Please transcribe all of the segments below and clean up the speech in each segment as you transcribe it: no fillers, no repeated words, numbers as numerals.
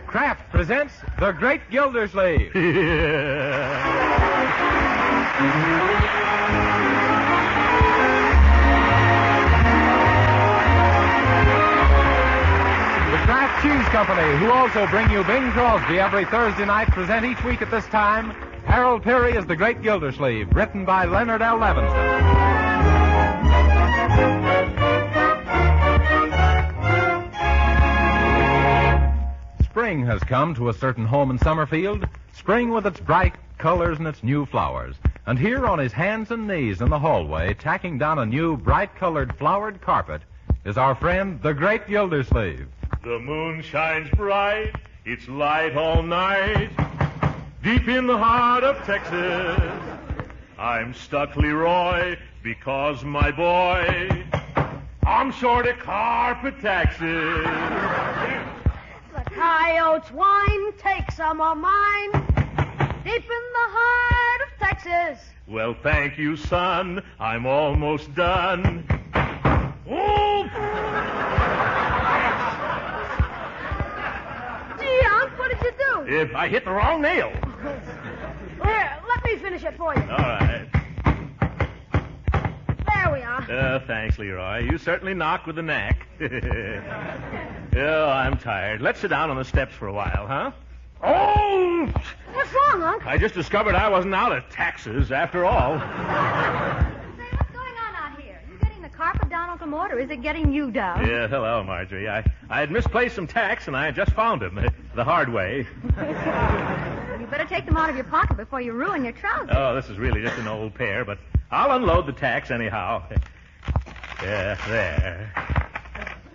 Kraft presents The Great Gildersleeve. Kraft Cheese Company, who also bring you Bing Crosby every Thursday night, present each week at this time Harold Peary as the Great Gildersleeve, written by Leonard L. Levinson. Spring has come to a certain home in Summerfield, spring with its bright colors and its new flowers. And here on his hands and knees in the hallway, tacking down a new bright-colored flowered carpet, is our friend, the Great Gildersleeve. The moon shines bright, it's light all night, deep in the heart of Texas. I'm stuck, Leroy, because my boy, I'm short of carpet taxes. The coyote's wine, take some of mine, deep in the heart of Texas. Well, thank you, son, I'm almost done. Oh! What did you do? If I hit the wrong nail. Here, let me finish it for you. All right. There we are. Thanks, Leroy. You certainly knock with a knack. I'm tired. Let's sit down on the steps for a while, huh? Oh! What's wrong, Unc? I just discovered I wasn't out of taxes after all. Say, what's going on out here? You getting the carpet down, Uncle Mort, or is it getting you down? Yeah, hello, Marjorie. I had misplaced some tacks, and I just found them the hard way. You better take them out of your pocket before you ruin your trousers. Oh, this is really just an old pair, but I'll unload the tacks anyhow. Yeah, there.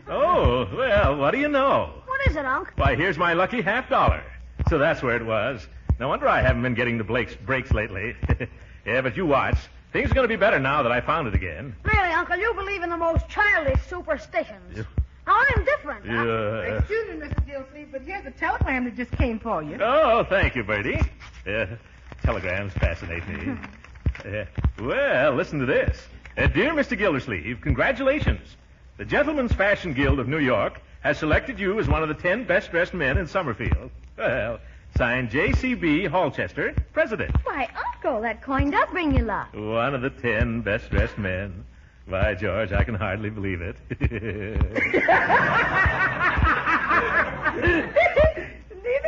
Oh, well, what do you know? What is it, Unc? Why, here's my lucky $50. So that's where it was. No wonder I haven't been getting the breaks lately. Yeah, but you watch. Things are going to be better now that I found it again. Really, Uncle, you believe in the most childish superstitions. Yeah. How indifferent, huh? Yeah. Excuse me, Mr. Gildersleeve, but here's a telegram that just came for you. Oh, thank you, Bertie. Telegrams fascinate me. Well, listen to this. Dear Mr. Gildersleeve, congratulations. The Gentlemen's Fashion Guild of New York has selected you as one of the 10 best-dressed men in Summerfield. Well, signed J.C.B. Holchester, President. Why, Uncle, that coin does bring you luck. One of the 10 best-dressed men. By George, I can hardly believe it. Neither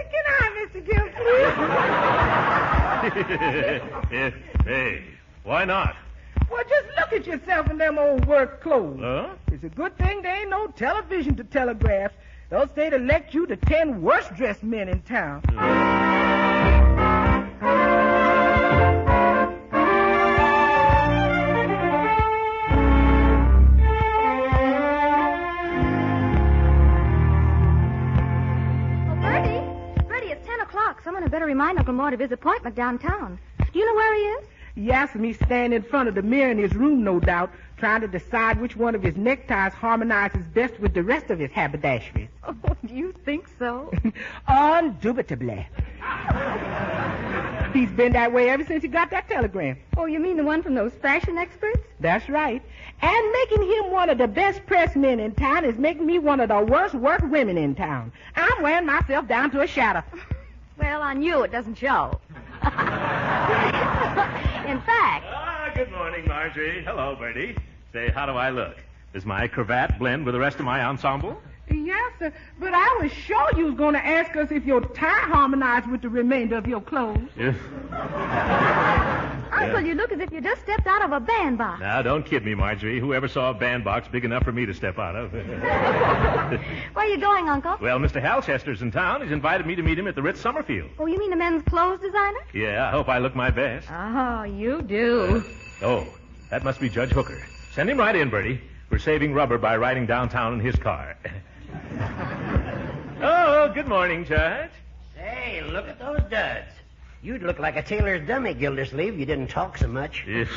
can I, Mr. Gildersleeve. Hey, why not? Well, just look at yourself in them old work clothes. Huh? It's a good thing there ain't no television to telegraph. They'll say to elect you the 10 worst-dressed men in town. Bertie, it's 10 o'clock. Someone had better remind Uncle Mort of his appointment downtown. Do you know where he is? Yes, me stand in front of the mirror in his room, no doubt, trying to decide which one of his neckties harmonizes best with the rest of his haberdasheries. Oh, do you think so? Undoubtedly. He's been that way ever since he got that telegram. Oh, you mean the one from those fashion experts? That's right. And making him one of the best pressed men in town is making me one of the worst worked women in town. I'm wearing myself down to a shadow. Well, on you it doesn't show. In fact... Good morning, Marjorie. Hello, Bertie. Say, how do I look? Does my cravat blend with the rest of my ensemble? Yes, sir. But I was sure you was going to ask us if your tie harmonized with the remainder of your clothes. Yes. Uncle, you look as if you just stepped out of a bandbox. Now, don't kid me, Marjorie. Whoever saw a bandbox big enough for me to step out of? Where are you going, Uncle? Well, Mr. Holchester's in town. He's invited me to meet him at the Ritz Summerfield. Oh, you mean the men's clothes designer? Yeah, I hope I look my best. Oh, you do. Oh, that must be Judge Hooker. Send him right in, Bertie. We're saving rubber by riding downtown in his car. Oh, good morning, Judge. Hey, look at those duds. You'd look like a tailor's dummy, Gildersleeve, if you didn't talk so much. Yes.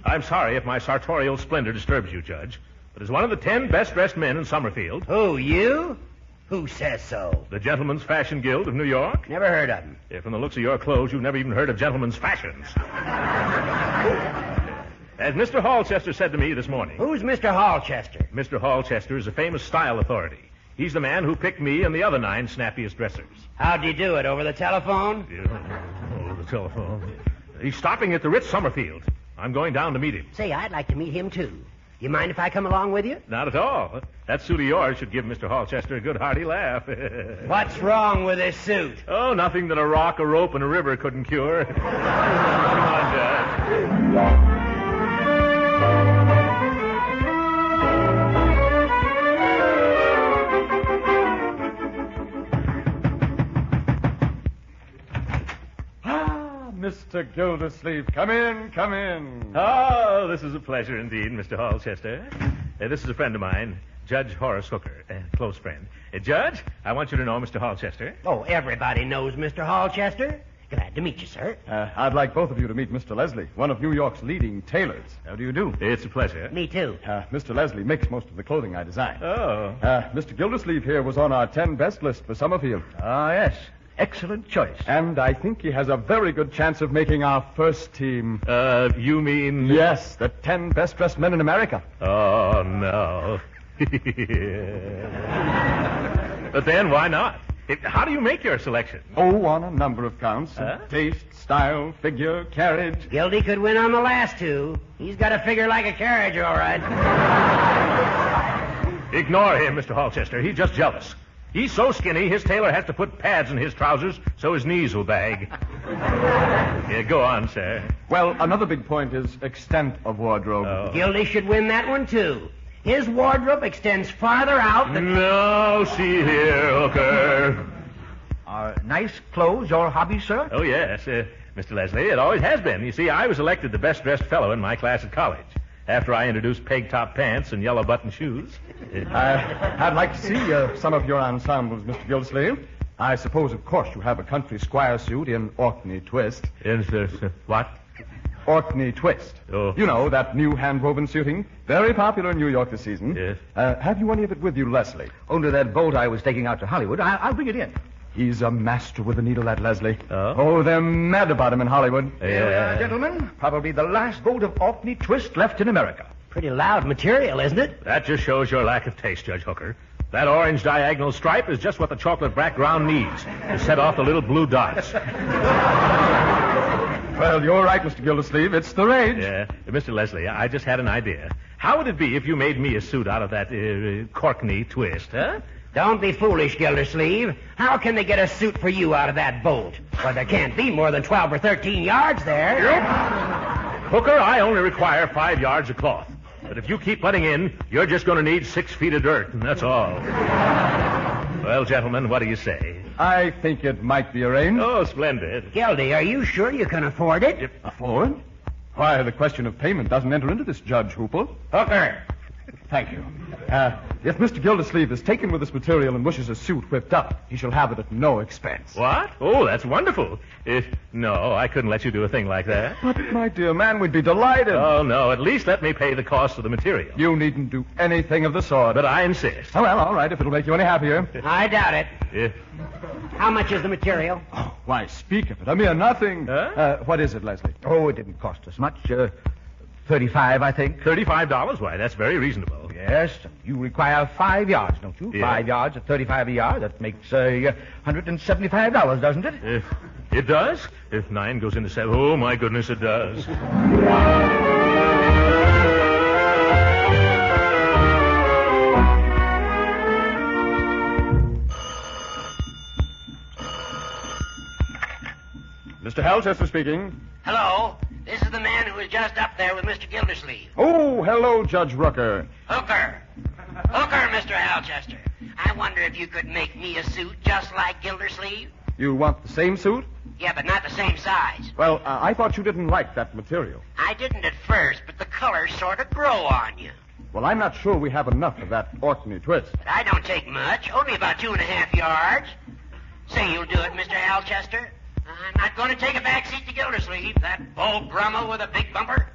I'm sorry if my sartorial splendor disturbs you, Judge, but as one of the 10 best-dressed men in Summerfield... Who, you? Who says so? The Gentlemen's Fashion Guild of New York. Never heard of them. Yeah, from the looks of your clothes, you've never even heard of gentlemen's fashions. As Mr. Holchester said to me this morning... Who's Mr. Holchester? Mr. Holchester is a famous style authority. He's the man who picked me and the other 9 snappiest dressers. How'd you do it, over the telephone? Yeah, over the telephone. He's stopping at the Ritz Summerfield. I'm going down to meet him. Say, I'd like to meet him, too. You mind if I come along with you? Not at all. That suit of yours should give Mr. Holchester a good hearty laugh. What's wrong with this suit? Oh, nothing that a rock, a rope, and a river couldn't cure. Come on, Judge. Mr. Gildersleeve, come in, come in. Oh, this is a pleasure indeed, Mr. Holchester. This is a friend of mine, Judge Horace Hooker, a close friend. Judge, I want you to know Mr. Holchester. Oh, everybody knows Mr. Holchester. Glad to meet you, sir. I'd like both of you to meet Mr. Leslie, one of New York's leading tailors. How do you do? It's a pleasure. Me, too. Mr. Leslie makes most of the clothing I design. Oh. Mr. Gildersleeve here was on our 10 best list for Summerfield. Ah, yes. Excellent choice. And I think he has a very good chance of making our first team. You mean... Yes, the 10 best-dressed men in America. Oh, no. But then, why not? How do you make your selection? Oh, on a number of counts. Taste, style, figure, carriage. Gildy could win on the last 2. He's got a figure like a carriage, all right. Ignore him, Mr. Holchester. He's just jealous. He's so skinny, his tailor has to put pads in his trousers so his knees will bag. Yeah, go on, sir. Well, another big point is extent of wardrobe. Oh. Gildy should win that one, too. His wardrobe extends farther out than... No, see here, Hooker. Are nice clothes your hobby, sir? Oh, yes. Mr. Leslie, it always has been. You see, I was elected the best-dressed fellow in my class at college after I introduced peg-top pants and yellow button shoes. I'd like to see some of your ensembles, Mr. Gildersleeve. I suppose, of course, you have a country squire suit in Orkney twist. What? Orkney twist. Oh. You know, that new hand-woven suiting. Very popular in New York this season. Yes. Have you any of it with you, Leslie? Only that bolt I was taking out to Hollywood. I'll bring it in. He's a master with the needle, that Leslie. Oh? They're mad about him in Hollywood. Gentlemen, probably the last bolt of Orkney twist left in America. Pretty loud material, isn't it? That just shows your lack of taste, Judge Hooker. That orange diagonal stripe is just what the chocolate background needs to set off the little blue dots. Well, you're right, Mr. Gildersleeve. It's the rage. Yeah. Mr. Leslie, I just had an idea. How would it be if you made me a suit out of that Orkney twist, huh? Don't be foolish, Gildersleeve. How can they get a suit for you out of that bolt? Well, there can't be more than 12 or 13 yards there. Hooker, I only require 5 yards of cloth. But if you keep butting in, you're just going to need 6 feet of dirt, and that's all. Well, gentlemen, what do you say? I think it might be arranged. Oh, splendid. Gildy, are you sure you can afford it? Afford? Why, the question of payment doesn't enter into this, Judge Hoople. Hooker. Thank you. If Mr. Gildersleeve is taken with this material and wishes a suit whipped up, he shall have it at no expense. What? Oh, that's wonderful. No, I couldn't let you do a thing like that. But, my dear man, we'd be delighted. Oh, no, at least let me pay the cost of the material. You needn't do anything of the sort. But I insist. Oh, well, all right, if it'll make you any happier. I doubt it. Yeah. How much is the material? Oh, why, speak of it. A mere nothing. Huh? What is it, Leslie? Oh, it didn't cost us much. 35, I think. $35? Why, that's very reasonable. Yes, you require 5 yards, don't you? Yeah. 5 yards at 35 a yard. That makes $175, doesn't it? It does? If 9 goes into 7, oh, my goodness, it does. Mr. Holchester speaking. Hello. This is the man who was just up there with Mr. Gildersleeve. Oh, hello, Judge Rooker. Hooker, Mr. Holchester. I wonder if you could make me a suit just like Gildersleeve? You want the same suit? Yeah, but not the same size. Well, I thought you didn't like that material. I didn't at first, but the colors sort of grow on you. Well, I'm not sure we have enough of that Orkney twist. But I don't take much, only about 2.5 yards. Say you'll do it, Mr. Holchester. I'm not going to take a back seat to Gildersleeve, that bold Brummel with a big bumper.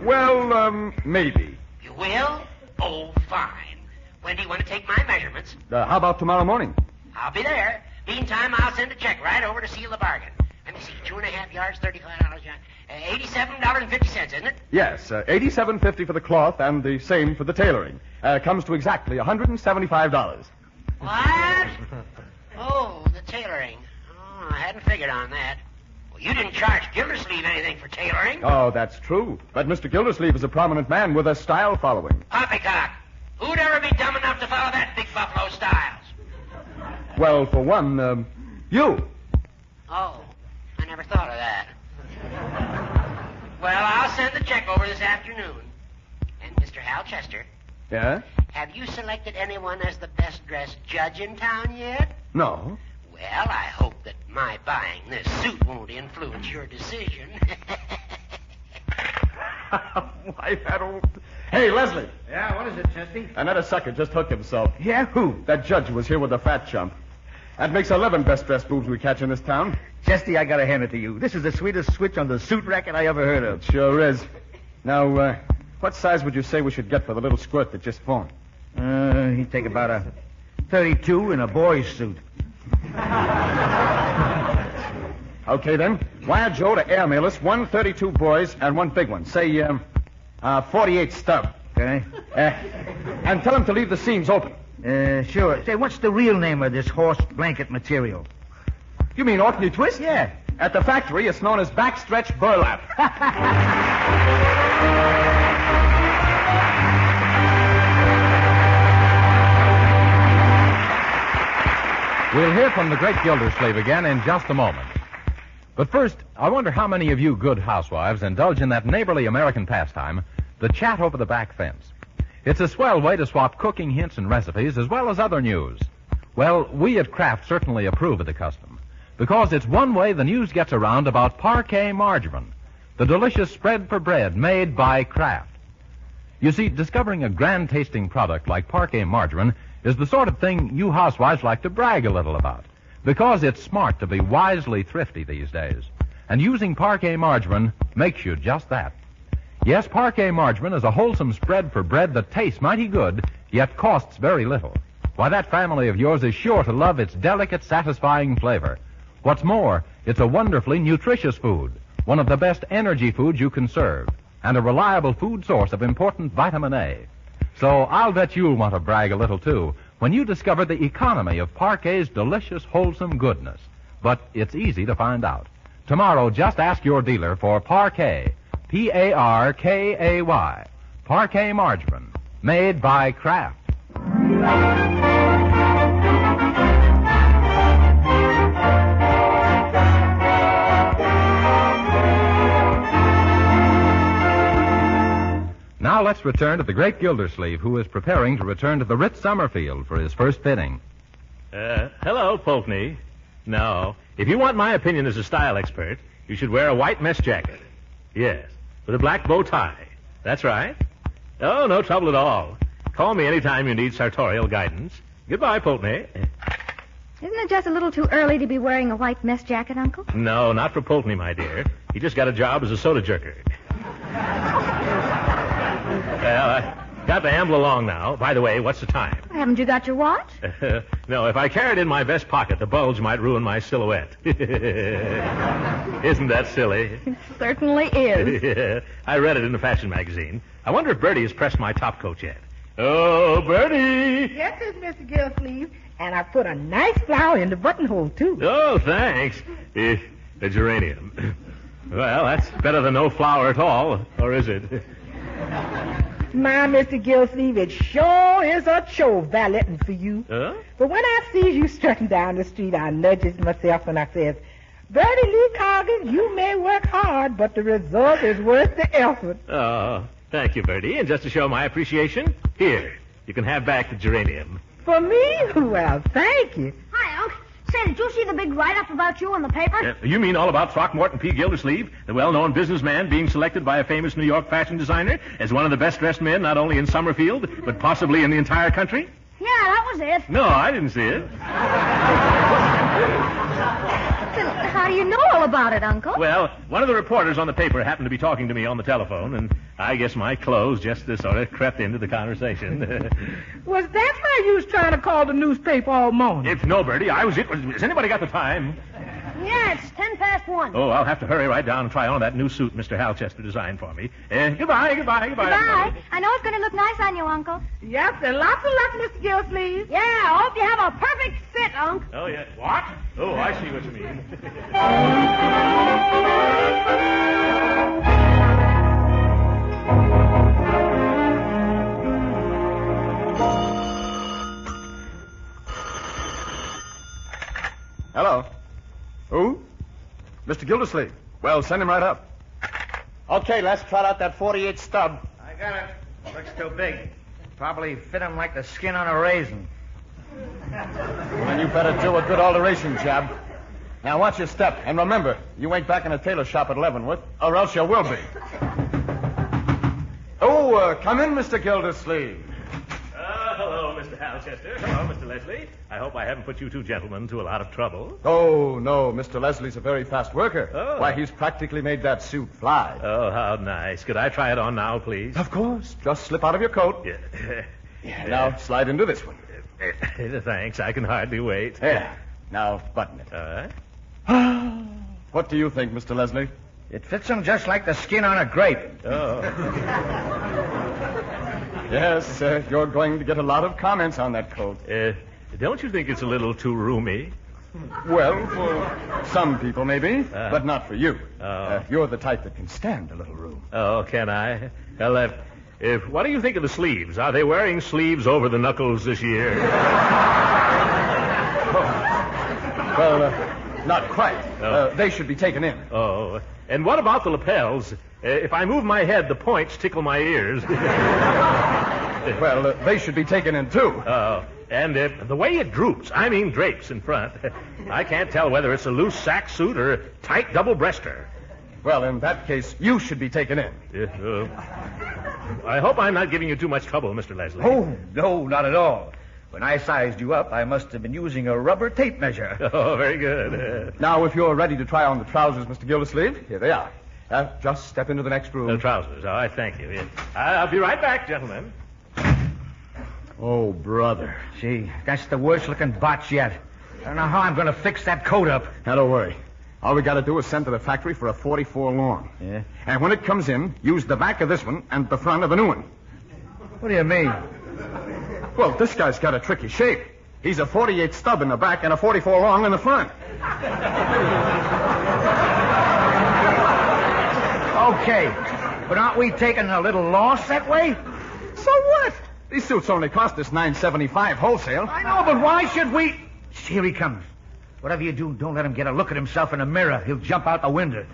Well, maybe. You will? Oh, fine. When do you want to take my measurements? How about tomorrow morning? I'll be there. Meantime, I'll send a check right over to seal the bargain. Let me see, 2.5 yards, $35. $87.50, isn't it? Yes, $87.50 for the cloth and the same for the tailoring. Comes to exactly $175. What? Oh, the tailoring. Oh, I hadn't figured on that. Well, you didn't charge Gildersleeve anything for tailoring. Oh, that's true. But Mr. Gildersleeve is a prominent man with a style following. Poppycock. Who'd ever be dumb enough to follow that big buffalo Styles? Well, for one, you. Oh, I never thought of that. Well, I'll send the check over this afternoon. And Mr. Hal Chester, Yeah? have you selected anyone as the best-dressed judge in town yet? No. Well, I hope that my buying this suit won't influence your decision. Why, that old... Hey, Leslie. Yeah, what is it, Chesty? Another sucker just hooked himself. Yeah, who? That judge who was here with the fat chump. That makes 11 best-dressed boobs we catch in this town. Chesty, I gotta hand it to you. This is the sweetest switch on the suit racket I ever heard of. Sure is. Now, what size would you say we should get for the little squirt that just phoned? He'd take about a 32 in a boy's suit. Okay, then. Wire Joe to airmail us 132 boys and one big one. Say, 48 stub. Okay. And tell him to leave the seams open. Sure. Say, what's the real name of this horse blanket material? You mean Orkney Twist? Yeah. At the factory, it's known as backstretch burlap. We'll hear from the great Gildersleeve again in just a moment. But first, I wonder how many of you good housewives indulge in that neighborly American pastime, the chat over the back fence. It's a swell way to swap cooking hints and recipes as well as other news. Well, we at Kraft certainly approve of the custom, because it's one way the news gets around about parquet margarine, the delicious spread for bread made by Kraft. You see, discovering a grand-tasting product like parquet margarine is the sort of thing you housewives like to brag a little about, because it's smart to be wisely thrifty these days. And using parquet margarine makes you just that. Yes, parquet margarine is a wholesome spread for bread that tastes mighty good, yet costs very little. Why, that family of yours is sure to love its delicate, satisfying flavor. What's more, it's a wonderfully nutritious food, one of the best energy foods you can serve, and a reliable food source of important vitamin A. So I'll bet you'll want to brag a little, too, when you discover the economy of parquet's delicious, wholesome goodness. But it's easy to find out. Tomorrow, just ask your dealer for parquet, Parkay, parquet margarine, made by Kraft. Now let's return to the great Gildersleeve, who is preparing to return to the Ritz Summerfield for his first fitting. Hello, Pulteney. No, if you want my opinion as a style expert, you should wear a white mesh jacket. Yes, with a black bow tie. That's right. Oh, no trouble at all. Call me anytime you need sartorial guidance. Goodbye, Pulteney. Isn't it just a little too early to be wearing a white mess jacket, Uncle? No, not for Pulteney, my dear. He just got a job as a soda jerker. Well, I got to amble along now. By the way, what's the time? Haven't you got your watch? No, if I carry it in my vest pocket, the bulge might ruin my silhouette. Isn't that silly? It certainly is. I read it in a fashion magazine. I wonder if Bertie has pressed my top coat yet. Oh, Bertie! Yes, it's Mr. Gildersleeve. And I put a nice flower in the buttonhole, too. Oh, thanks. A geranium. Well, that's better than no flower at all, or is it? My, Mr. Gildersleeve, it sure is a chore valeting for you. Huh? But when I sees you strutting down the street, I nudges myself and I says, Bertie Lee Coggins, you may work hard, but the result is worth the effort. Oh, thank you, Bertie. And just to show my appreciation, here, you can have back the geranium. For me? Well, thank you. Hi, Unc. Say, did you see the big write-up about you in the paper? You mean all about Throckmorton P. Gildersleeve, the well-known businessman being selected by a famous New York fashion designer as one of the best-dressed men not only in Summerfield, but possibly in the entire country? Yeah, that was it. No, I didn't see it. Then how do you know all about it, Uncle? Well, one of the reporters on the paper happened to be talking to me on the telephone, and I guess my clothes just sort of crept into the conversation. Was that how you was trying to call the newspaper all morning? No, Bertie, I was it. Has anybody got the time? Yeah, it's 1:10. Oh, I'll have to hurry right down and try on that new suit Mr. Halchester designed for me. Goodbye. Goodbye. I know it's going to look nice on you, Uncle. Yes, and lots of luck, Mr. Gildersleeve. Yeah, I hope you have a perfect fit, Unc. Oh, yeah. What? Oh, I see what you mean. Hello. Who? Mr. Gildersleeve. Well, send him right up. Okay, let's trot out that 48 stub. I got it. Looks too big. Probably fit him like the skin on a raisin. Then you better do a good alteration job. Now, watch your step. And remember, you ain't back in a tailor shop at Leavenworth, or else you will be. Oh, come in, Mr. Gildersleeve. Hello, Mr. Halchester. Hello, Mr. Leslie. I hope I haven't put you two gentlemen to a lot of trouble. Oh, no, Mr. Leslie's a very fast worker. Oh. Why, he's practically made that suit fly. Oh, how nice. Could I try it on now, please? Of course. Just slip out of your coat. Yeah. Now, slide into this one. Thanks. I can hardly wait. There. Now, button it. All right. What do you think, Mr. Leslie? It fits him just like the skin on a grape. Oh. Yes, you're going to get a lot of comments on that coat. Don't you think it's a little too roomy? Well, for some people, maybe, but not for you. Oh. You're the type that can stand a little room. Oh, can I? Well, what do you think of the sleeves? Are they wearing sleeves over the knuckles this year? Well, not quite. Oh. They should be taken in. Oh. And what about the lapels? If I move my head, the points tickle my ears. Well, they should be taken in, too. Oh. And the way it droops, I mean drapes in front, I can't tell whether it's a loose sack suit or a tight double-breaster. Well, in that case, you should be taken in. I hope I'm not giving you too much trouble, Mr. Leslie. Oh, no, not at all. When I sized you up, I must have been using a rubber tape measure. Oh, very good. Now, if you're ready to try on the trousers, Mr. Gildersleeve, here they are. Just step into the next room. The trousers. All right, thank you. Yeah. I'll be right back, gentlemen. Oh, brother. Gee, that's the worst-looking botch yet. I don't know how I'm going to fix that coat up. Now, don't worry. All we got to do is send to the factory for a 44 long. Yeah? And when it comes in, use the back of this one and the front of the new one. What do you mean? Well, this guy's got a tricky shape. He's a 48 stub in the back and a 44 long in the front. Okay, but aren't we taking a little loss that way? So what? These suits only cost us $9.75 wholesale. I know, but why should we... Here he comes. Whatever you do, don't let him get a look at himself in a mirror. He'll jump out the window.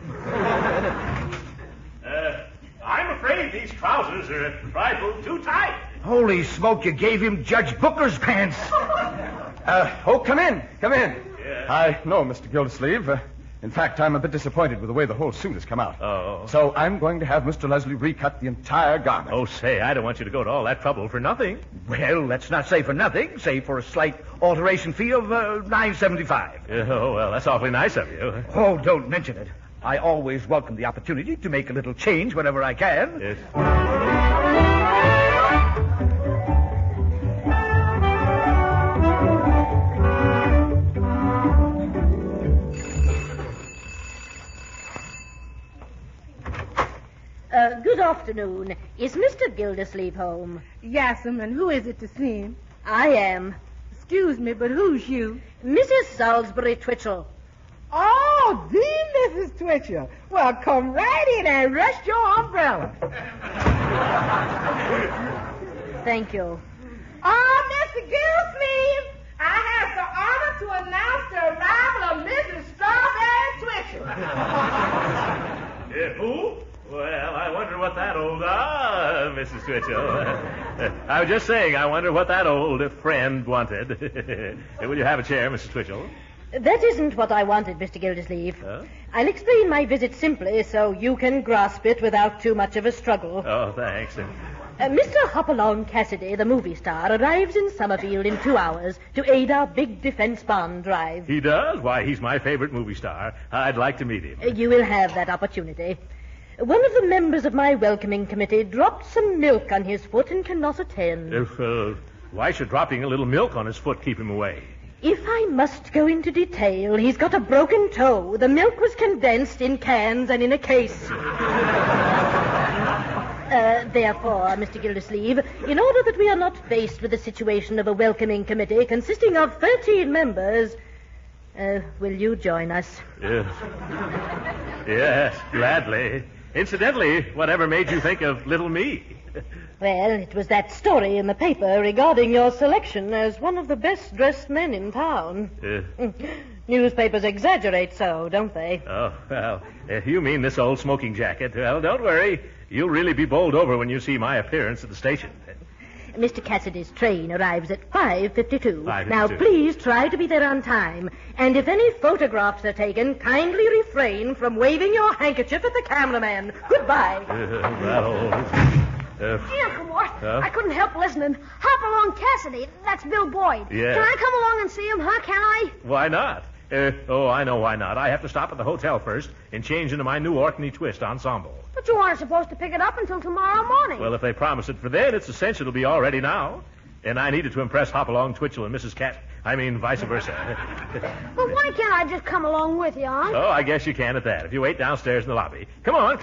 I'm afraid these trousers are a trifle too tight. Holy smoke, you gave him Judge Booker's pants. Come in. Come in. Yeah. I know, Mr. Gildersleeve. In fact, I'm a bit disappointed with the way the whole suit has come out. Oh. So I'm going to have Mr. Leslie recut the entire garment. Oh, say, I don't want you to go to all that trouble for nothing. Well, let's not say for nothing. Say for a slight alteration fee of $9.75. Oh, well, that's awfully nice of you. Oh, don't mention it. I always welcome the opportunity to make a little change whenever I can. Yes. Good afternoon. Is Mr. Gildersleeve home? Yes, and who is it to see him? I am. Excuse me, but who's you? Mrs. Salisbury Twitchell. Oh, the Mrs. Twitchell. Well, come right in and rest your umbrella. Thank you. Oh, Mr. Gildersleeve, I have the honor to announce the arrival of Mrs. Strawberry Twitchell. Who? Well, I wonder what that old... Mrs. Twitchell. I was just saying, I wonder what that old friend wanted. Will you have a chair, Mrs. Twitchell? That isn't what I wanted, Mr. Gildersleeve. Huh? I'll explain my visit simply so you can grasp it without too much of a struggle. Oh, thanks. Mr. Hopalong Cassidy, the movie star, arrives in Summerfield in 2 hours to aid our big defense bond drive. He does? Why, he's my favorite movie star. I'd like to meet him. You will have that opportunity. One of the members of my welcoming committee dropped some milk on his foot and cannot attend. Why should dropping a little milk on his foot keep him away? If I must go into detail, he's got a broken toe. The milk was condensed in cans and in a case. Therefore, Mr. Gildersleeve, in order that we are not faced with the situation of a welcoming committee consisting of 13 members, will you join us? Yes. Yes, gladly. Incidentally, whatever made you think of little me? Well, it was that story in the paper regarding your selection as one of the best-dressed men in town. Newspapers exaggerate so, don't they? Oh, well, you mean this old smoking jacket. Well, don't worry. You'll really be bowled over when you see my appearance at the station. Mr. Cassidy's train arrives at 5:52. 5:52. Now, please try to be there on time. And if any photographs are taken, kindly refrain from waving your handkerchief at the cameraman. Goodbye. Gee, Uncle Mort, I couldn't help listening. Hop along, Cassidy. That's Bill Boyd. Yeah. Can I come along and see him, huh? Can I? Why not? I know why not. I have to stop at the hotel first and change into my new Orkney Twist ensemble. But you aren't supposed to pick it up until tomorrow morning. Well, if they promise it for then, it's essential it'll be all ready now. And I needed to impress Hopalong Twitchell and Mrs. vice versa. But why can't I just come along with you, huh? Oh, I guess you can at that, if you wait downstairs in the lobby. Come on.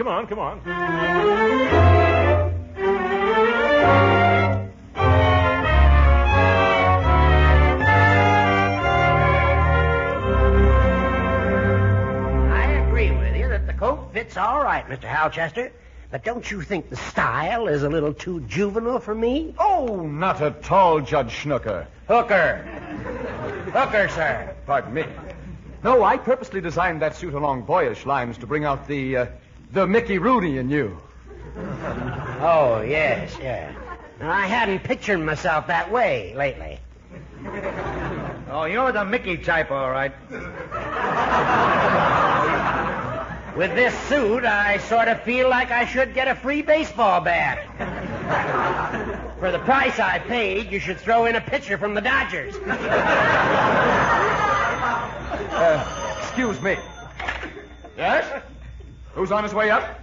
Coat fits all right, Mr. Halchester. But don't you think the style is a little too juvenile for me? Oh, not at all, Judge Snooker. Hooker, sir. Pardon me. No, I purposely designed that suit along boyish lines to bring out the Mickey Rooney in you. Oh, yes. Now, I hadn't pictured myself that way lately. Oh, you're the Mickey type, all right. With this suit, I sort of feel like I should get a free baseball bat. For the price I paid, you should throw in a pitcher from the Dodgers. Excuse me. Yes? Who's on his way up?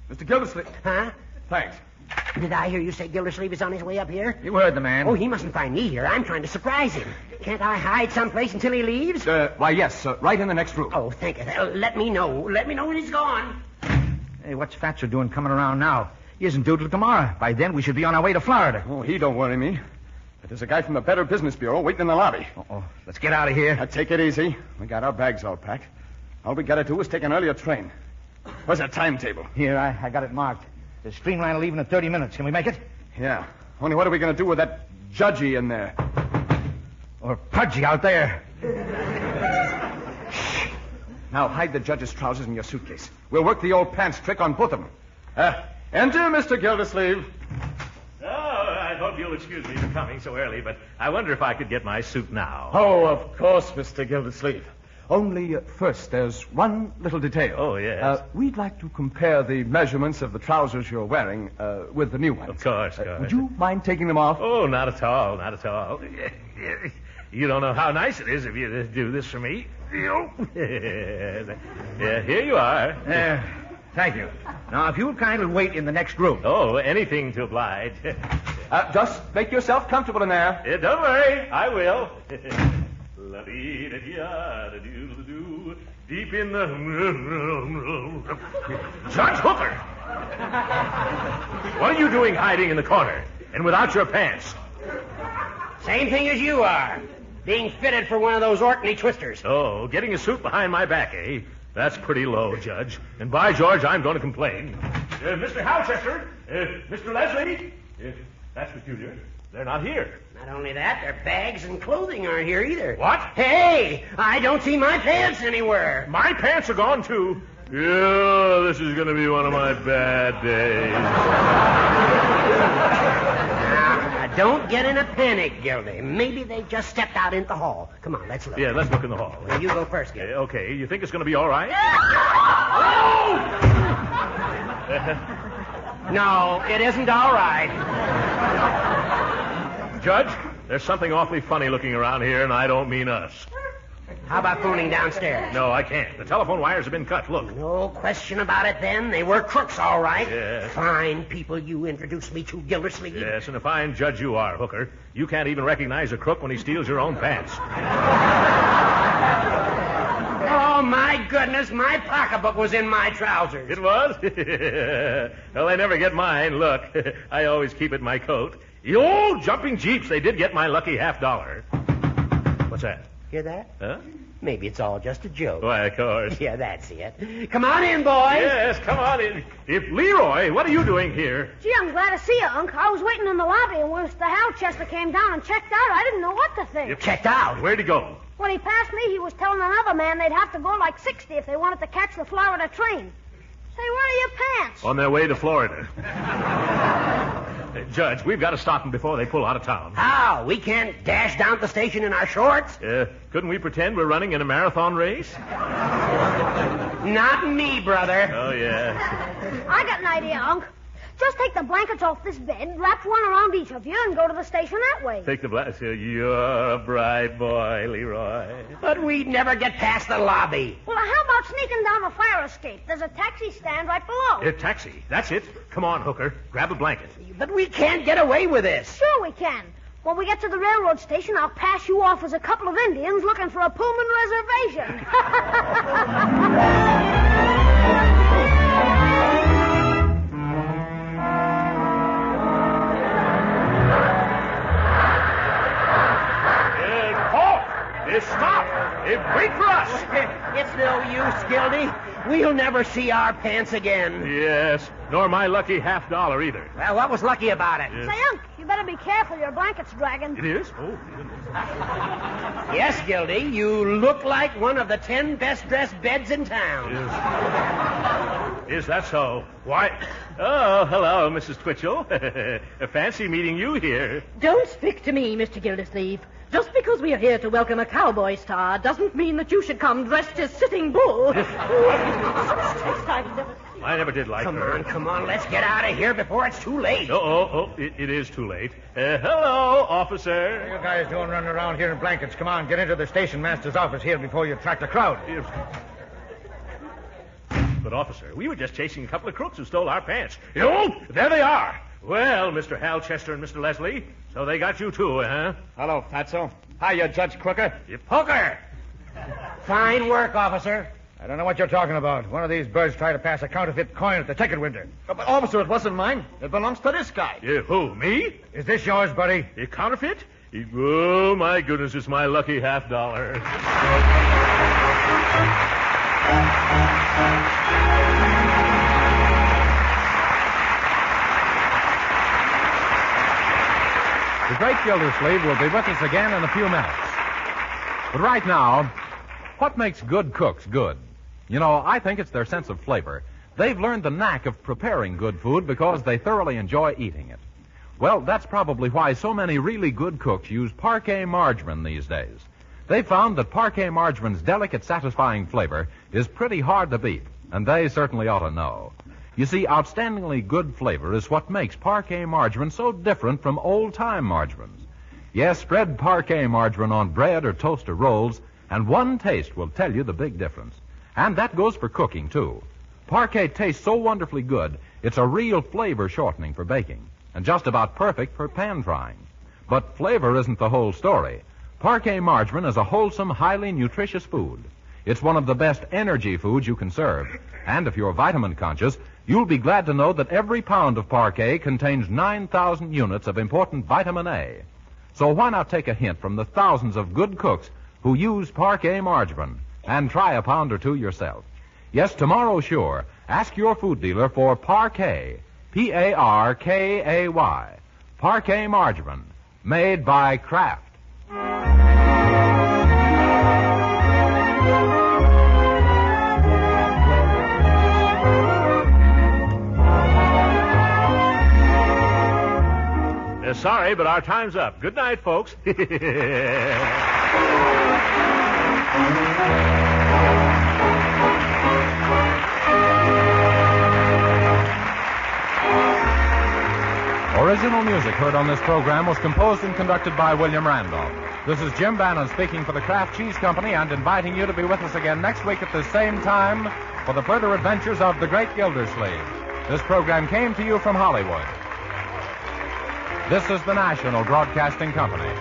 Mr. Gildersleeve. Huh? Thanks. Did I hear you say Gildersleeve is on his way up here? You heard the man. Oh, he mustn't find me here. I'm trying to surprise him. Can't I hide someplace until he leaves? Why, yes, right in the next room. Oh, thank you. Let me know. Let me know when he's gone. Hey, what's Fatso doing coming around now? He isn't due till tomorrow. By then, we should be on our way to Florida. Oh, he don't worry me. But there's a guy from the Better Business Bureau waiting in the lobby. Uh-oh. Let's get out of here. Now, take it easy. We got our bags all packed. All we got to do is take an earlier train. Where's that timetable? Here, I got it marked. The streamliner leaving in 30 minutes. Can we make it? Yeah. Only what are we going to do with that judgy in there? Or Pudgy out there. Shh. Now, hide the judge's trousers in your suitcase. We'll work the old pants trick on both of them. Enter, Mr. Gildersleeve. Oh, I hope you'll excuse me for coming so early, but I wonder if I could get my suit now. Oh, of course, Mr. Gildersleeve. Only first, there's one little detail. Oh, yes. We'd like to compare the measurements of the trousers you're wearing with the new ones. Of course. Would you mind taking them off? Oh, not at all. You don't know how nice it is if you do this for me. Yeah, here you are. Thank you. Now, if you'll kindly wait in the next room. Oh, anything to oblige. Just make yourself comfortable in there. Yeah, don't worry, I will. Deep in the... Judge Hooker! What are you doing hiding in the corner and without your pants? Same thing as you are. Being fitted for one of those Orkney twisters. Oh, getting a suit behind my back, eh? That's pretty low, Judge. And by George, I'm going to complain. Mr. Halchester, Mr. Leslie, that's peculiar. They're not here. Not only that, their bags and clothing aren't here either. What? Hey, I don't see my pants anywhere. My pants are gone, too. Yeah, this is going to be one of my bad days. Now, don't get in a panic, Gildy. Maybe they just stepped out into the hall. Come on, let's look. Yeah, let's look in the hall. Well, you go first, Gildy. Okay, you think it's going to be all right? No, it isn't all right. Judge, there's something awfully funny looking around here, and I don't mean us. How about phoning downstairs? No, I can't. The telephone wires have been cut. Look. No question about it, then. They were crooks, all right. Yes. Fine people you introduced me to, Gildersleeve. Yes, and a fine judge you are, Hooker. You can't even recognize a crook when he steals your own pants. Oh, my goodness, my pocketbook was in my trousers. It was? Well, they never get mine. Look, I always keep it in my coat. The old jumping jeeps, they did get my lucky $50. What's that? Hear that? Huh? Maybe it's all just a joke. Why, of course. Yeah, that's it. Come on in, boys. Yes, come on in. Leroy, what are you doing here? Gee, I'm glad to see you, Unc. I was waiting in the lobby, and when Mr. Howchester came down and checked out, I didn't know what to think. You checked out? Where'd he go? When he passed me, he was telling another man they'd have to go like 60 if they wanted to catch the Florida train. Say, where are your pants? On their way to Florida. Judge, we've got to stop them before they pull out of town. How? We can't dash down to the station in our shorts? Couldn't we pretend we're running in a marathon race? Not me, brother. Oh, yeah. I got an idea, Unc. Just take the blankets off this bed, wrap one around each of you, and go to the station that way. Take the blankets. You're a bright boy, Leroy. But we'd never get past the lobby. Well, how about sneaking down the fire escape? There's a taxi stand right below. A taxi. That's it. Come on, Hooker. Grab a blanket. But we can't get away with this. Sure we can. When we get to the railroad station, I'll pass you off as a couple of Indians looking for a Pullman reservation. Stop! Wait for us! It's no use, Gildy. We'll never see our pants again. Yes, nor my lucky $50 either. Well, what was lucky about it? Say, Unc, you better be careful. Your blanket's dragging. It is? Oh, goodness. Yes, Gildy, you look like one of the 10 best-dressed beds in town. Is that so? Why? Oh, hello, Mrs. Twitchell. Fancy meeting you here. Don't speak to me, Mr. Gildersleeve. Just because we are here to welcome a cowboy star doesn't mean that you should come dressed as Sitting Bull. I never did like her. Come on, let's get out of here before it's too late. It is too late. Hello, officer. What are you guys doing running around here in blankets? Come on, get into the station master's office here before you attract a crowd. But, officer, we were just chasing a couple of crooks who stole our pants. Oh, there they are. Well, Mr. Howchester and Mr. Leslie, so they got you too, huh? Hello, Fatso. Hiya, Judge Crooker. Hooker! Fine work, officer. I don't know what you're talking about. One of these birds tried to pass a counterfeit coin at the ticket window. But, officer, it wasn't mine. It belongs to this guy. Who, me? Is this yours, buddy? A counterfeit? Oh, my goodness, it's my lucky $50. The Great Gildersleeve will be with us again in a few minutes. But right now, what makes good cooks good? You know, I think it's their sense of flavor. They've learned the knack of preparing good food because they thoroughly enjoy eating it. Well, that's probably why so many really good cooks use Parquet margarine these days. They found that Parquet margarine's delicate, satisfying flavor is pretty hard to beat, and they certainly ought to know. You see, outstandingly good flavor is what makes Parquet margarine so different from old-time margarines. Yes, spread Parquet margarine on bread or toast or rolls, and one taste will tell you the big difference. And that goes for cooking, too. Parquet tastes so wonderfully good, it's a real flavor shortening for baking, and just about perfect for pan frying. But flavor isn't the whole story. Parquet margarine is a wholesome, highly nutritious food. It's one of the best energy foods you can serve. And if you're vitamin conscious, you'll be glad to know that every pound of Parquet contains 9,000 units of important vitamin A. So why not take a hint from the thousands of good cooks who use Parquet margarine and try a pound or two yourself? Yes, tomorrow, sure. Ask your food dealer for Parquet, Parkay, Parquet margarine, made by Kraft. Sorry, but our time's up. Good night, folks. Original music heard on this program was composed and conducted by William Randolph. This is Jim Bannon speaking for the Kraft Cheese Company and inviting you to be with us again next week at the same time for the further adventures of the Great Gildersleeve. This program came to you from Hollywood. This is the National Broadcasting Company.